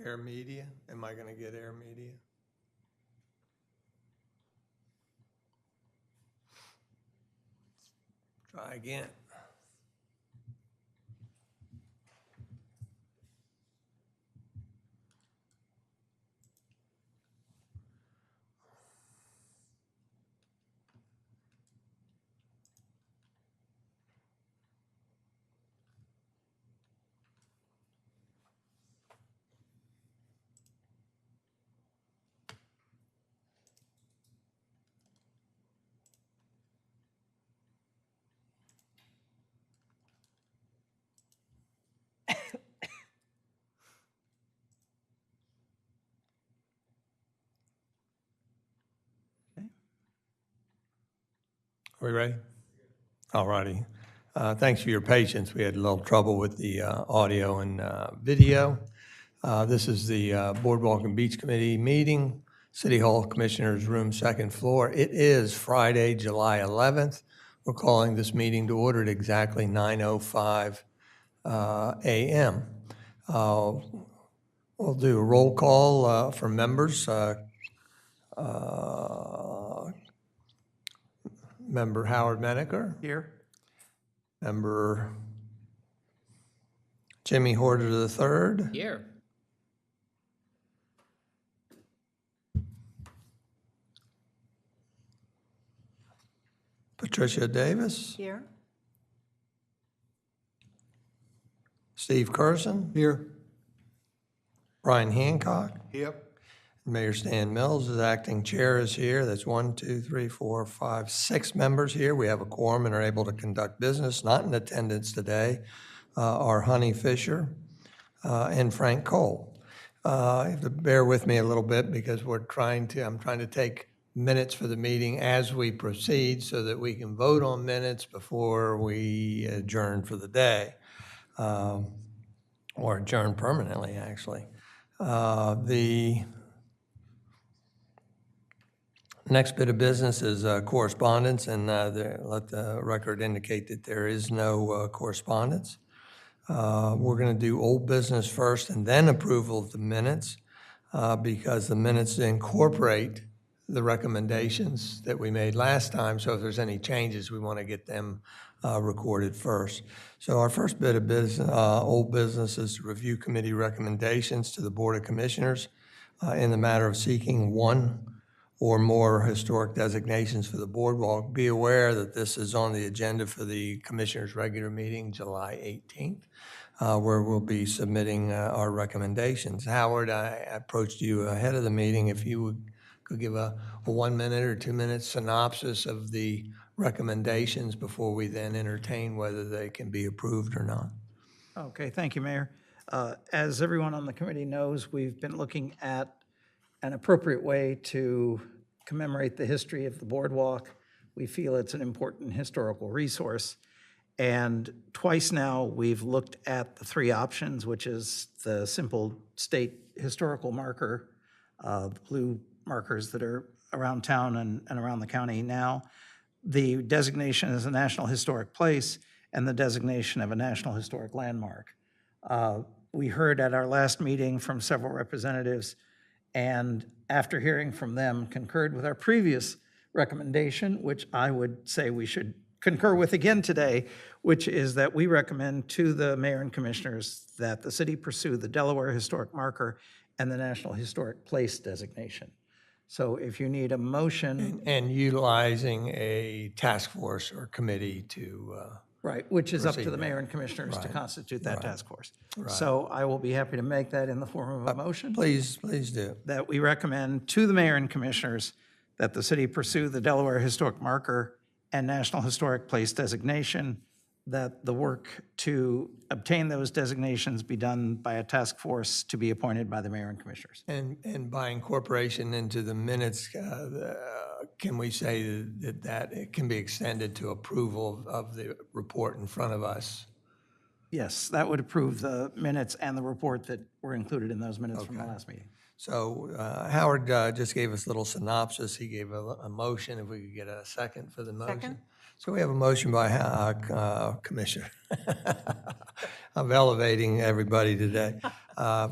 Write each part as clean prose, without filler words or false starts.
Air media? Am I going to get air media? Try again. Are we ready? All righty. Thanks for your patience. We had a little trouble with the audio and video. This is the Boardwalk and Beach Committee meeting, City Hall Commissioners Room, second floor. It is Friday, July 11th. We're calling this meeting to order at exactly 9:05 a.m. We'll do a roll call for members. Member Howard Menaker. Here. Member Jimmy Horder III. Here. Patricia Davis. Here. Steve Carson. Here. Brian Hancock. Yep. Mayor Stan Mills is acting chair is here. That's 1, 2, 3, 4, 5, 6 members here. We have a quorum and are able to conduct business. Not in attendance today are Honey Fisher and Frank Cole. You have to bear with me a little bit because I'm trying to take minutes for the meeting as we proceed so that we can vote on minutes before we adjourn for the day, or adjourn permanently, actually. The next bit of business is correspondence, and let the record indicate that there is no correspondence. We're going to do old business first and then approval of the minutes because the minutes incorporate the recommendations that we made last time. So if there's any changes, we want to get them recorded first. So our first bit of business, old business, is to review committee recommendations to the Board of Commissioners in the matter of seeking one or more historic designations for the Boardwalk. Be aware that this is on the agenda for the Commissioners' regular meeting, July 18th, where we'll be submitting our recommendations. Howard, I approached you ahead of the meeting. If you could give a 1 minute or 2 minute synopsis of the recommendations before we then entertain whether they can be approved or not. Okay, thank you, Mayor. As everyone on the committee knows, we've been looking at an appropriate way to commemorate the history of the Boardwalk. We feel it's an important historical resource. And twice now, we've looked at the 3 options, which is the simple state historical marker, blue markers that are around town and around the county now, the designation as a National Historic Place, and the designation of a National Historic Landmark. We heard at our last meeting from several representatives, and after hearing from them, concurred with our previous recommendation, which I would say we should concur with again today, which is that we recommend to the mayor and commissioners that the city pursue the Delaware Historic Marker and the National Historic Place designation. So if you need a motion. And utilizing a task force or committee to Right, which is up to proceed the there. mayor and commissioners to Right. constitute that task force. Right. So I will be happy to make that in the form of a motion. Please do. That we recommend to the mayor and commissioners that the city pursue the Delaware Historic Marker and National Historic Place designation, that the work to obtain those designations be done by a task force to be appointed by the mayor and commissioners. And by incorporation into the minutes, can we say that it can be extended to approval of the report in front of us? Yes, that would approve the minutes and the report that were included in those minutes from the last meeting. So Howard just gave us a little synopsis. He gave a motion. If we could get a second for the motion. Second. So we have a motion by Commissioner. I'm elevating everybody today.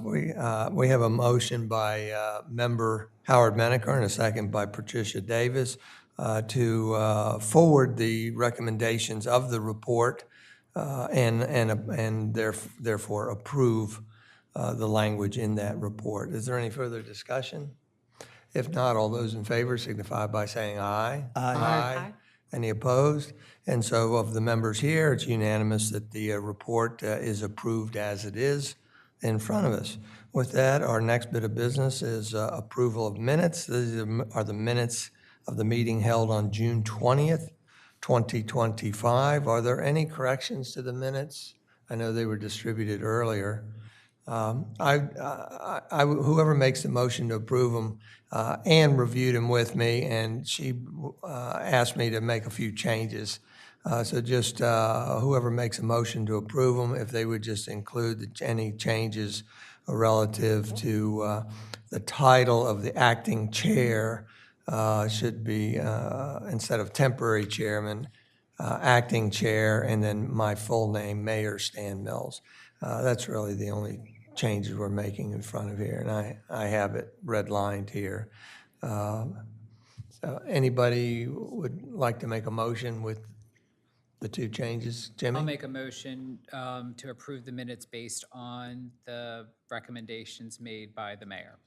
We have a motion by Member Howard Menaker and a second by Patricia Davis to forward the recommendations of the report and therefore approve the language in that report. Is there any further discussion? If not, all those in favor signify by saying aye. Aye. Any opposed? And so of the members here, it's unanimous that the report is approved as it is in front of us. With that, our next bit of business is approval of minutes. These are the minutes of the meeting held on June 20th, 2025. Are there any corrections to the minutes? I know they were distributed earlier. Whoever makes the motion to approve them, Ann reviewed them with me, and she asked me to make a few changes. So just whoever makes a motion to approve them, if they would just include any changes relative to the title of the acting chair should be, instead of temporary chairman, acting chair, and then my full name, Mayor Stan Mills. That's really the only changes we're making in front of here, and I have it redlined here. So anybody would like to make a motion with the two changes? Jimmy? I'll make a motion to approve the minutes based on the recommendations made by the mayor.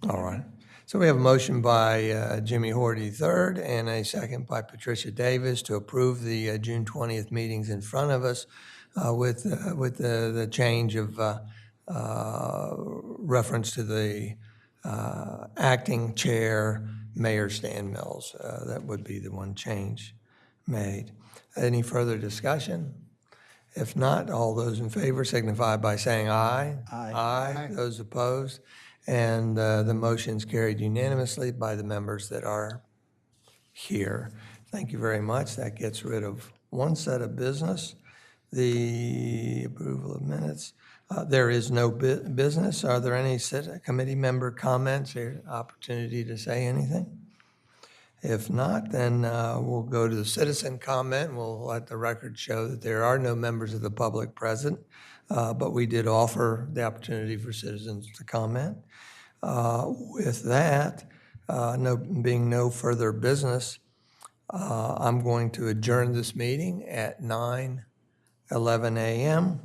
All right. So we have a motion by Jimmy Horty III and a second by Patricia Davis to approve the June 20th meetings in front of us with the change of reference to the acting chair, Mayor Stan Mills. That would be the one change made. Any further discussion? If not, all those in favor signify by saying aye. Aye. Aye. Those opposed? And the motion's carried unanimously by the members that are here. Thank you very much. That gets rid of one set of business. The approval of minutes. There is no business. Are there any committee member comments or opportunity to say anything? If not, then we'll go to the citizen comment. We'll let the record show that there are no members of the public present, but we did offer the opportunity for citizens to comment. With that, being no further business, I'm going to adjourn this meeting at 9:11 a.m.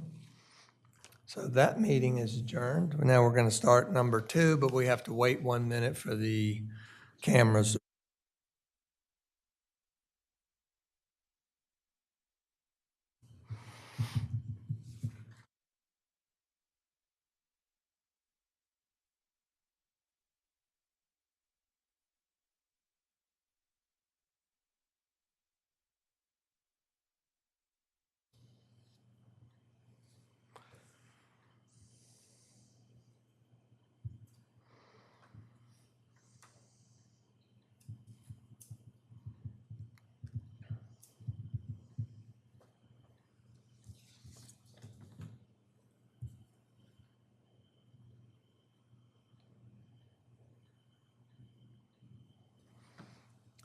So that meeting is adjourned. Now we're going to start number 2, but we have to wait 1 minute for the cameras.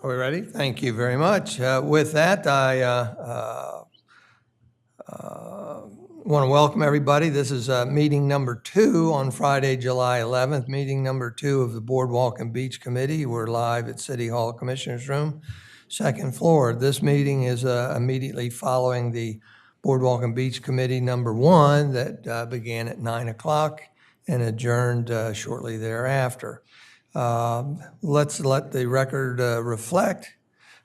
Are we ready? Thank you very much. With that, I want to welcome everybody. This is meeting number 2 on Friday, July 11th, meeting number 2 of the Boardwalk and Beach Committee. We're live at City Hall Commissioners Room, 2nd floor. This meeting is immediately following the Boardwalk and Beach Committee number 1 that began at 9 o'clock and adjourned shortly thereafter. Let's let the record reflect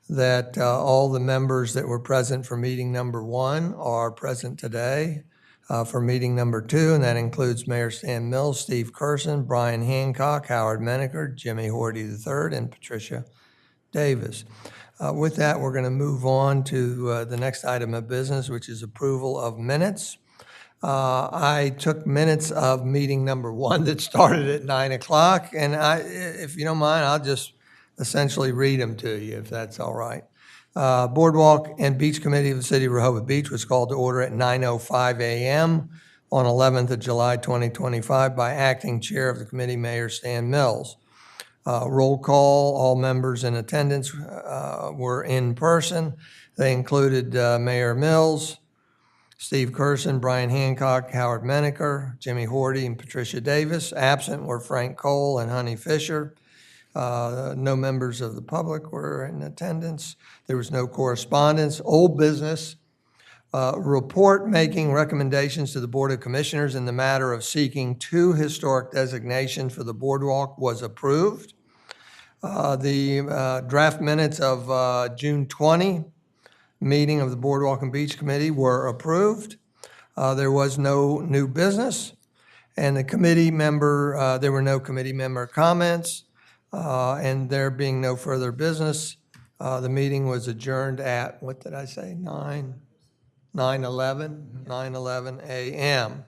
that all the members that were present for meeting number 1 are present today for meeting number 2, and that includes Mayor Stan Mills, Steve Curson, Brian Hancock, Howard Menaker, Jimmy Horty III, and Patricia Davis. With that, we're going to move on to the next item of business, which is approval of minutes. I took minutes of meeting number 1 that started at 9 o'clock, and if you don't mind, I'll just essentially read them to you, if that's all right. Boardwalk and Beach Committee of the City of Rehoboth Beach was called to order at 9:05 a.m. on 11th of July, 2025 by Acting Chair of the Committee, Mayor Stan Mills. Roll call, all members in attendance were in person. They included Mayor Mills, Steve Curson, Brian Hancock, Howard Menaker, Jimmy Horty, and Patricia Davis. Absent were Frank Cole and Honey Fisher. No members of the public were in attendance. There was no correspondence. Old business, report making recommendations to the Board of Commissioners in the matter of seeking 2 historic designations for the Boardwalk was approved. The draft minutes of June 20 meeting of the Boardwalk and Beach Committee were approved. There was no new business, and the committee member, there were no committee member comments, and there being no further business, the meeting was adjourned at, what did I say, 9:11 a.m.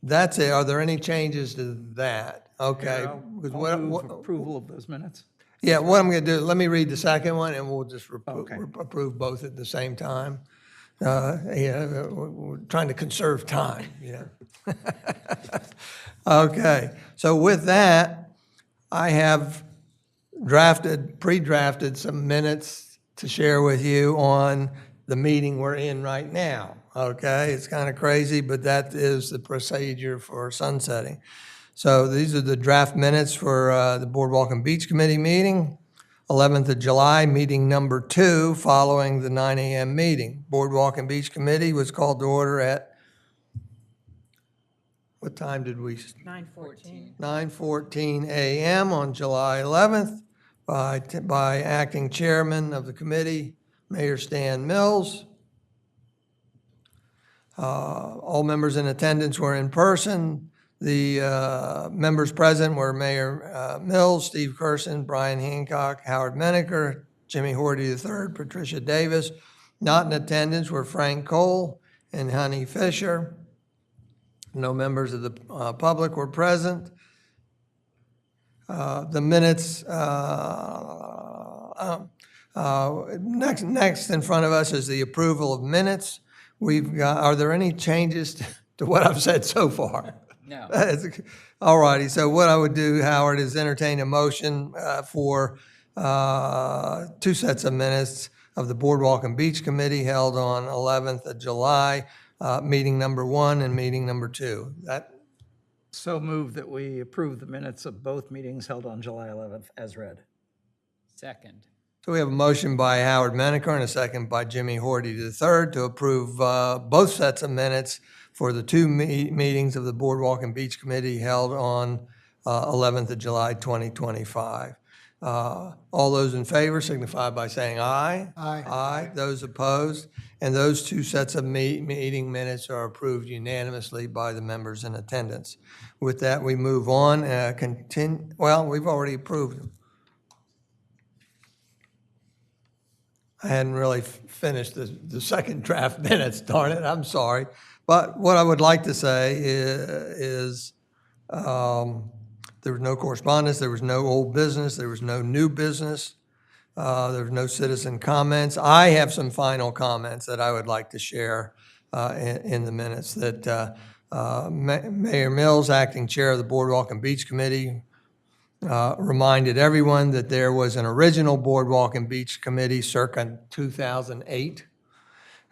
That's it. Are there any changes to that? Okay. Because I'll move approval of those minutes. yeah, what I'm going to do, let me read the second one, and we'll just Okay. approve both at the same time. We're trying to conserve time, Okay, so with that, I have pre-drafted some minutes to share with you on the meeting we're in right now, okay? It's kind of crazy, but that is the procedure for sunsetting. So these are the draft minutes for the Boardwalk and Beach Committee meeting, 11th of July, meeting number 2, following the 9 a.m. meeting. Boardwalk and Beach Committee was called to order at, what time did we? 9:14. 9:14 a.m. on July 11th by acting chairman of the committee, Mayor Stan Mills. All members in attendance were in person. The members present were Mayor Mills, Steve Curson, Brian Hancock, Howard Menaker, Jimmy Horty III, Patricia Davis. Not in attendance were Frank Cole and Honey Fisher. No members of the public were present. The minutes, next in front of us is the approval of minutes. Are there any changes to what I've said so far? No. All righty, so what I would do, Howard, is entertain a motion for 2 sets of minutes of the Boardwalk and Beach Committee held on 11th of July, meeting number 1 and meeting number 2. So move that we approve the minutes of both meetings held on July 11th as read. Second. So we have a motion by Howard Menaker and a second by Jimmy Horty III to approve both sets of minutes for the 2 meetings of the Boardwalk and Beach Committee held on 11th of July, 2025. All those in favor signify by saying aye. Aye. Aye. Those opposed. And those 2 sets of meeting minutes are approved unanimously by the members in attendance. With that, we move on. Well, we've already approved them. I hadn't really finished the second draft minutes, darn it, I'm sorry. But what I would like to say is there was no correspondence, there was no old business, there was no new business, there was no citizen comments. I have some final comments that I would like to share in the minutes that Mayor Mills, acting chair of the Boardwalk and Beach Committee, reminded everyone that there was an original Boardwalk and Beach Committee circa 2008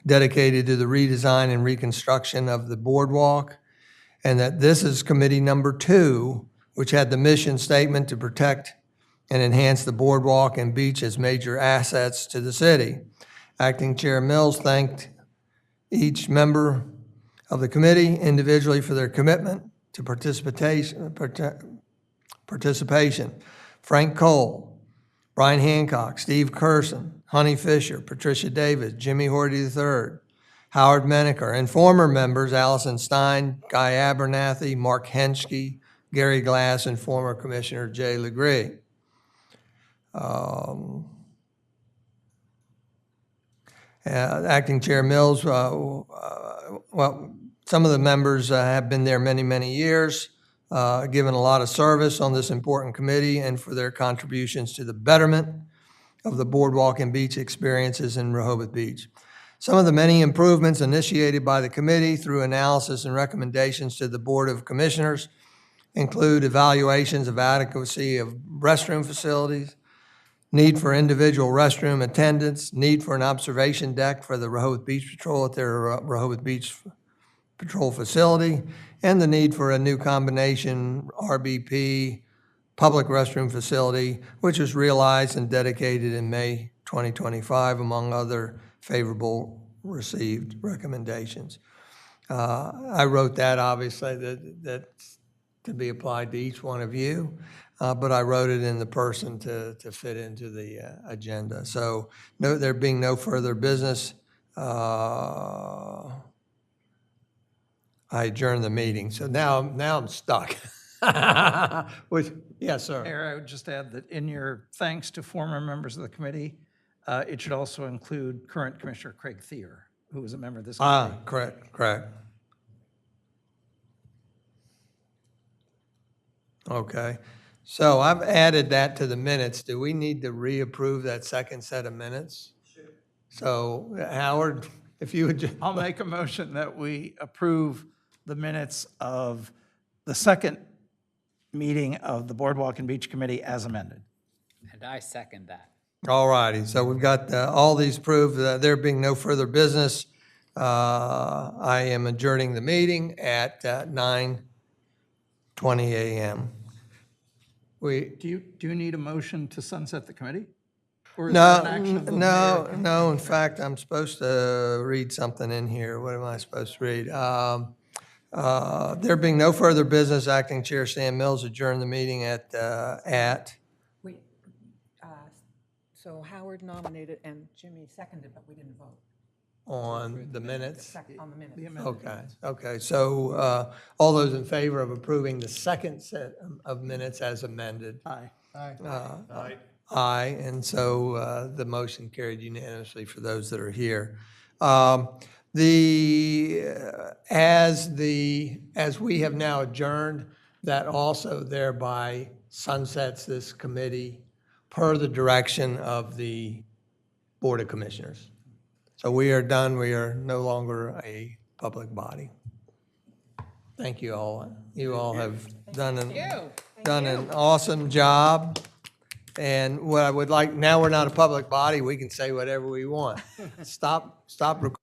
dedicated to the redesign and reconstruction of the boardwalk, and that this is committee number 2, which had the mission statement to protect and enhance the boardwalk and beach as major assets to the city. Acting Chair Mills thanked each member of the committee individually for their commitment to participation. Frank Cole, Brian Hancock, Steve Curson, Honey Fisher, Patricia Davis, Jimmy Horty III, Howard Menaker, and former members Allison Stein, Guy Abernathy, Mark Henschke, Gary Glass, and former Commissioner Jay Legree. Acting Chair Mills, well, some of the members have been there many, many years, given a lot of service on this important committee and for their contributions to the betterment of the boardwalk and beach experiences in Rehoboth Beach. Some of the many improvements initiated by the committee through analysis and recommendations to the Board of Commissioners include evaluations of adequacy of restroom facilities, need for individual restroom attendance, need for an observation deck for the Rehoboth Beach Patrol at their Rehoboth Beach Patrol facility, and the need for a new combination RBP public restroom facility, which was realized and dedicated in May 2025, among other favorable received recommendations. I wrote that, obviously, that to be applied to each one of you, but I wrote it in the person to fit into the agenda. So there being no further business, I adjourn the meeting. So now I'm stuck. Yes, sir. Mayor, I would just add that in your thanks to former members of the committee, it should also include current Commissioner Craig Thier, who was a member of this committee. Correct. Okay. So I've added that to the minutes. Do we need to reapprove that second set of minutes? Sure. So Howard, if you would just. I'll make a motion that we approve the minutes of the second meeting of the Boardwalk and Beach Committee as amended. And I second that. All righty, so we've got all these approved. There being no further business, I am adjourning the meeting at 9:20 a.m. Do you need a motion to sunset the committee? Or is that an action of the mayor? No, in fact, I'm supposed to read something in here. What am I supposed to read? There being no further business, Acting Chair Stan Mills adjourned the meeting at Wait, so Howard nominated and Jimmy seconded, but we didn't vote on the minutes. on the minutes. The amended. Okay, so all those in favor of approving the second set of minutes as amended? Aye. Aye, and so the motion carried unanimously for those that are here. As we have now adjourned, that also thereby sunsets this committee per the direction of the Board of Commissioners. So we are done. We are no longer a public body. Thank you all. You all have done an awesome job. And what I would like, now we're not a public body, we can say whatever we want. Stop recording.